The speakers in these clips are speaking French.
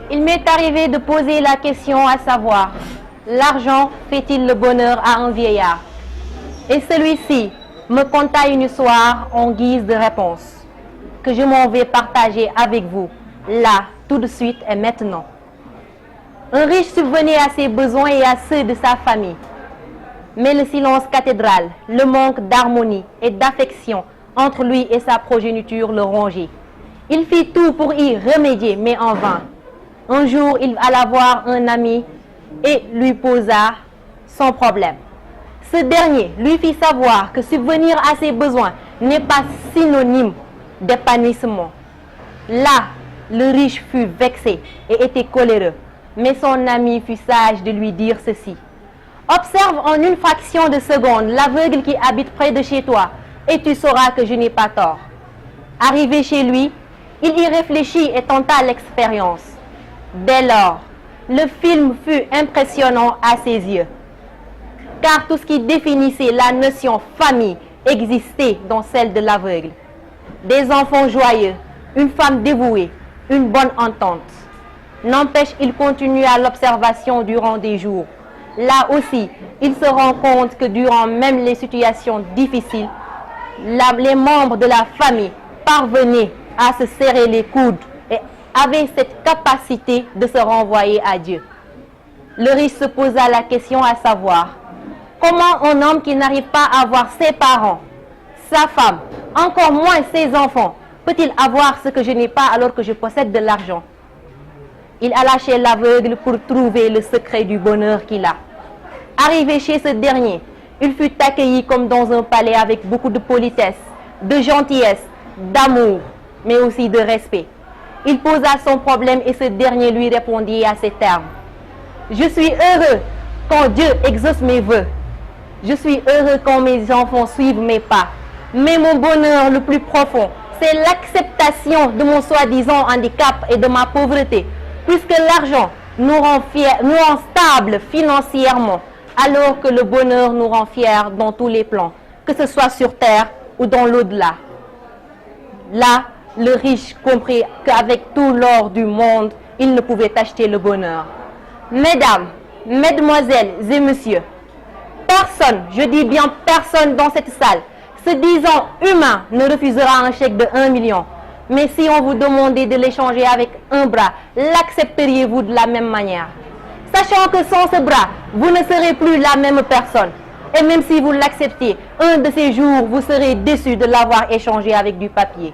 Il m'est arrivé de poser la question à savoir, l'argent fait-il le bonheur à un vieillard? Et celui-ci me conta une histoire en guise de réponse, que je m'en vais partager avec vous, là, tout de suite et maintenant. Un riche subvenait à ses besoins et à ceux de sa famille. Mais le silence cathédral, le manque d'harmonie et d'affection entre lui et sa progéniture le rongeait. Il fit tout pour y remédier, mais en vain. Un jour, il alla voir un ami et lui posa son problème. Ce dernier lui fit savoir que subvenir à ses besoins n'est pas synonyme d'épanouissement. Là, le riche fut vexé et était coléreux, mais son ami fut sage de lui dire ceci. Observe en une fraction de seconde l'aveugle qui habite près de chez toi et tu sauras que je n'ai pas tort. Arrivé chez lui, il y réfléchit et tenta l'expérience. Dès lors, le film fut impressionnant à ses yeux, car tout ce qui définissait la notion famille existait dans celle de l'aveugle. Des enfants joyeux, une femme dévouée, une bonne entente. N'empêche, il continue à l'observation durant des jours. Là aussi, il se rend compte que durant même les situations difficiles, les membres de la famille parvenaient à se serrer les coudes et avaient cette capacité de se renvoyer à Dieu. Le riche se posa la question à savoir, comment un homme qui n'arrive pas à voir ses parents, sa femme, encore moins ses enfants, peut-il avoir ce que je n'ai pas alors que je possède de l'argent? Il alla chez l'aveugle pour trouver le secret du bonheur qu'il a. Arrivé chez ce dernier, il fut accueilli comme dans un palais avec beaucoup de politesse, de gentillesse, d'amour, mais aussi de respect. Il posa son problème et ce dernier lui répondit à ces termes. Je suis heureux quand Dieu exauce mes vœux. Je suis heureux quand mes enfants suivent mes pas. Mais mon bonheur le plus profond, c'est l'acceptation de mon soi-disant handicap et de ma pauvreté, puisque l'argent nous rend stables financièrement, alors que le bonheur nous rend fiers dans tous les plans, que ce soit sur terre ou dans l'au-delà. Là, le riche comprit qu'avec tout l'or du monde, il ne pouvait acheter le bonheur. Mesdames, mesdemoiselles et messieurs, personne, je dis bien personne dans cette salle, se disant humain ne refusera un chèque de 1 million. Mais si on vous demandait de l'échanger avec un bras, l'accepteriez-vous de la même manière? Sachant que sans ce bras, vous ne serez plus la même personne. Et même si vous l'acceptiez, un de ces jours, vous serez déçu de l'avoir échangé avec du papier.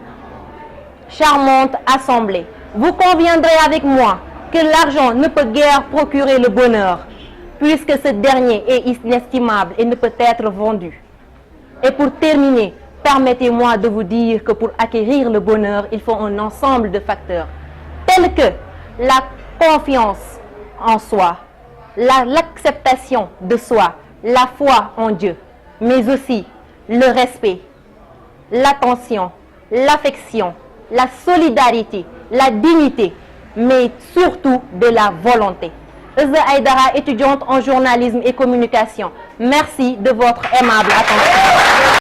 Charmante assemblée, vous conviendrez avec moi que l'argent ne peut guère procurer le bonheur, puisque ce dernier est inestimable et ne peut être vendu. Et pour terminer, permettez-moi de vous dire que pour acquérir le bonheur, il faut un ensemble de facteurs, tels que la confiance en soi, l'acceptation de soi, la foi en Dieu, mais aussi le respect, l'attention, l'affection, la solidarité, la dignité, mais surtout de la volonté. Euzé Aïdara, étudiante en journalisme et communication. Merci de votre aimable attention.